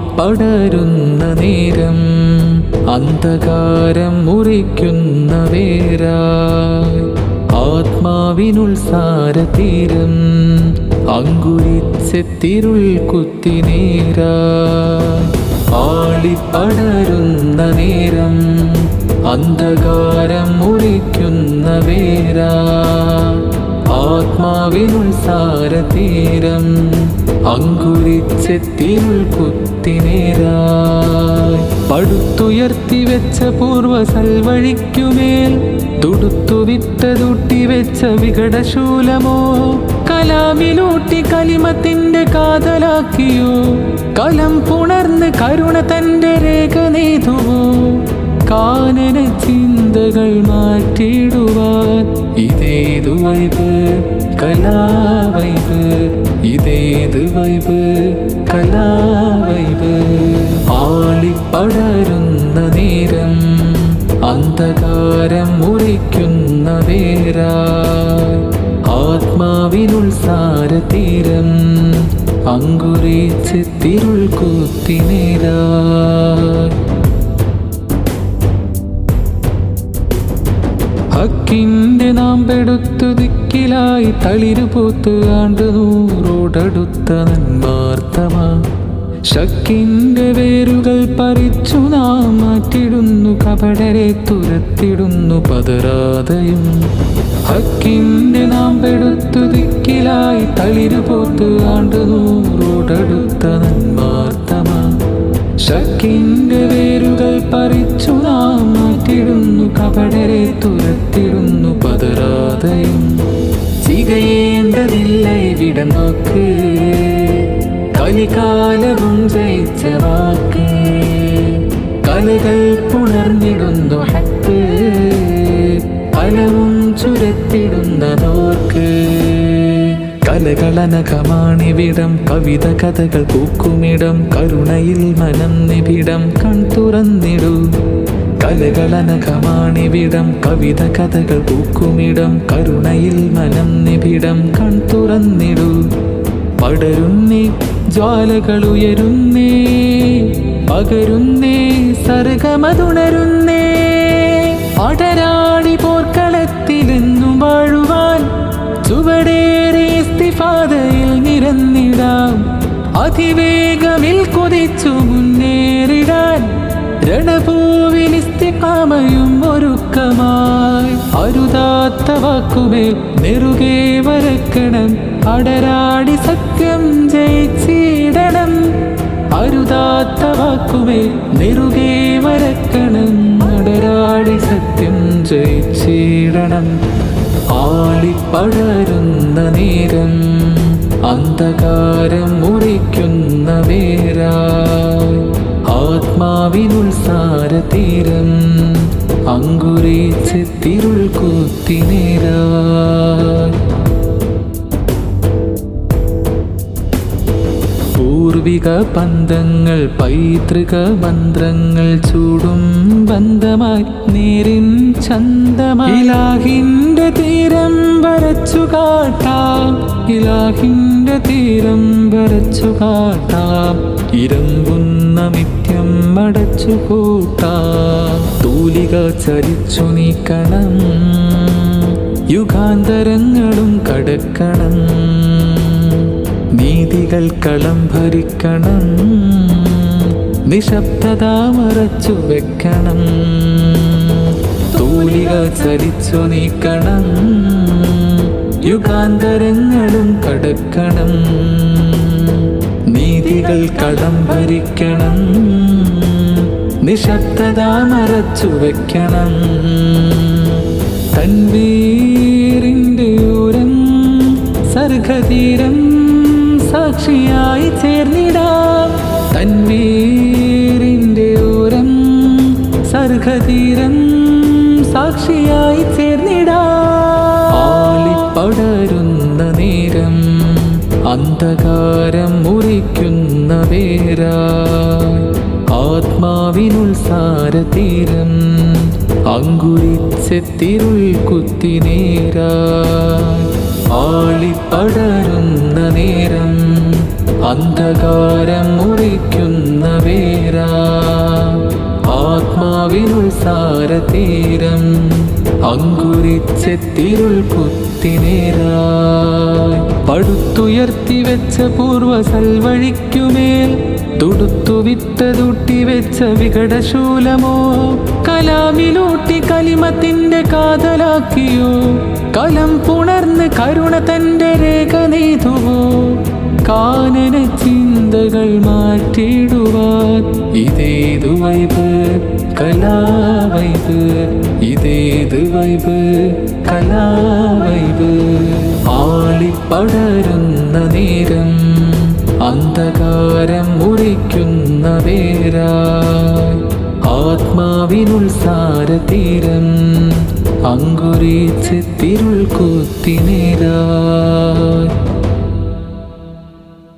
ആളിപ്പടരുന്ന നേരം അന്ധകാരം മുറിക്കുന്ന വേരായി ആത്മാവിനുൾസാരതീരം അങ്കുരിച്ചെത്തിരുൾ കുത്തിനേരായി ആളിപ്പടരുന്ന നേരം അന്ധകാരം മുറിക്കുന്ന വേരായി ആത്മാവിനുൾസാരതീരം അങ്കുരിച്ചെത്തിരുൾ കുത്തിനേരായി പടുത്തുയർത്തി വെച്ച പൂർവസൽവഴിക്കുമേൽ തുടുത്തു വിത്തതൂട്ടി വെച്ച വികടശൂലമോ കലാമിലൂട്ടി കലിമത്തിന്റെ കാതലാക്കിയോ കലം പുണർന്ന് കരുണ തന്റെ രേഖ നെയ്തുവോ കാനന ചിന്തകൾ മാറ്റിടുവാൻ ഇതേതു വൈബ് കലാവൈബ് ഇതേത് വൈബ് കലാവൈബ് ആളിപ്പടരുന്ന നേരം അന്ധകാരം മുറിക്കുന്ന വേരായി ആത്മാവിനുൾസാരതീരം അങ്കുരിച്ചെത്തിരുൾ കുത്തിനേരായി ഹക്കിന്റെ നാമ്പെടുത്തു ദിക്കിലായി തളിരുപൂത്ത് ആണ്ട് നൂറോടടുത്ത നന്മാർത്തമാ ശക്കിന്റെ വേരുകൾ പറിച്ചു നാം മാറ്റിടുന്നു കപടരെ തുരത്തിടുന്നു പതരാതയും ഹക്കിന്റെ നാമ്പെടുത്തു ദിക്കിലായി തളിരുപൂത്ത് ആണ്ട് നൂറോടടുത്ത നന്മാർത്തമാ ശക്കിന്റെ വേരുകൾ പറിച്ചു നാം മാറ്റിടുന്നു കപടരെ തുരത്തിടുന്നു പതരാതയും ചികയേണ്ടതില്ല ഇവിടം നോക്ക് കലികാലവും ജയിച്ച വാക്ക് കലകൾ പുണർന്നിടുന്നു ഹക്ക് ഫലവും ചുരത്തിടുന്നതോർക്ക് കലകളനകമാണിവിടം കവിത കഥകൾ പൂക്കുമിടം കരുണയിൽ മനം നിബിടം കൺ തുറന്നിടൂ കലകളനകമാണിവിടം കവിത കഥകൾ പൂക്കുമിടം കരുണയിൽ മനം നിബിടം കൺ തുറന്നിടൂ പടരുന്നേ ജ്വാലകളുയരുന്നേ പകരുന്നേ സർഗമതുണരുന്നേ അടരാടി പോർക്കളത്തിലെന്നും വാഴുവാൻ ചുവടേറെ ഇസ്തിഫാദയിൽ നിരന്നിടാം അതിവേഗമിൽ കുതിച്ചു മുന്നേറിടാൻ രണഭൂവിൽ ഇസ്തിഖാമയും ഒരുക്കമായി അരുതാത്ത വാക്കുമേൽ നെറുകെ വരക്കണം അടരാടി സത്യം ജയിച്ചിടണം അരുതാത്ത വാക്കുമേൽ നെറുകെ വരക്കണം അടരാടി സത്യം ജയിച്ചിടണം ആളിപ്പടരുന്ന നേരം അന്ധകാരം മുറിക്കുന്ന വേരായി ആത്മാവിനുൾസാരതീരം അങ്കുരിച്ചെത്തിരുൾ കുത്തിനേരായി പൂർവിക പന്തങ്ങൾ പൈതൃക മന്ത്രങ്ങൾ ചൂടും ബന്ധമായി നേരിൻ ചന്തമായി ഇലാഹിന്റെ തീരം വരച്ചു കാട്ടാം ഇലാഹിന്റെ തീരം വരച്ചു കാട്ടാം ഇരമ്പുന്ന നിത്യം അടച്ചു കൂട്ടാം തൂലിക ചരിച്ചു നീക്കണം യുഗാന്തരങ്ങളും കടക്കണം നീതികൾ കളം ഭരിക്കണം നിശബ്ദത മറച്ചു വെക്കണം തൂലിക ചരിച്ചു നീക്കണം യുഗാന്തരങ്ങളും കടക്കണം നീതികൾ കളം ഭരിക്കണം നിശബ്ദത മറച്ചു വെക്കണം തൻവീറിന്റെ ഓരം സർഗതീരം സാക്ഷിയായി ചേർന്നിടാം തൻവീറിന്റെ ഓരം സർഗതീരം സാക്ഷിയായി ചേർന്നിടാം ആളിപ്പടരുന്ന നേരം അന്ധകാരം മുറിക്കുന്ന വേരായി ആത്മാവിനുൾസാരതീരം അങ്കുരിച്ചെത്തിരുൾ കുത്തിനേരായി ആളിപ്പടരുന്ന നേരം അന്ധകാരം മുറിക്കുന്ന വേരാ ആത്മാവിനുൾസാരതീരം അങ്കുരിച്ചെത്തിരുൾ കുത്തിനേരായി പടുത്തുയർത്തി വെച്ച പൂർവസൽവഴിക്കുമേൽ തുടുത്തു വിത്തതുട്ടി വെച്ച വികടശൂലമോ കലാമിലൂട്ടി കലിമത്തിന്റെ കാതലാക്കിയോ കലം പുണർന്ന് കരുണ തന്റെ രേഖ നെയ്തുവോ കാനന ചിന്തകൾ മാറ്റിടുവാൻ ഇതേതു വൈബ് കലാവൈബ് ഇതേത് വൈബ് കലാവൈബ് ആളിപ്പടരുന്ന നേരം അന്ധകാരം മുറിക്കുന്ന വേരായി ആത്മാവിനുൾസാരതീരം അങ്കുരിച്ചെത്തിരുൾ കുത്തിനേരാ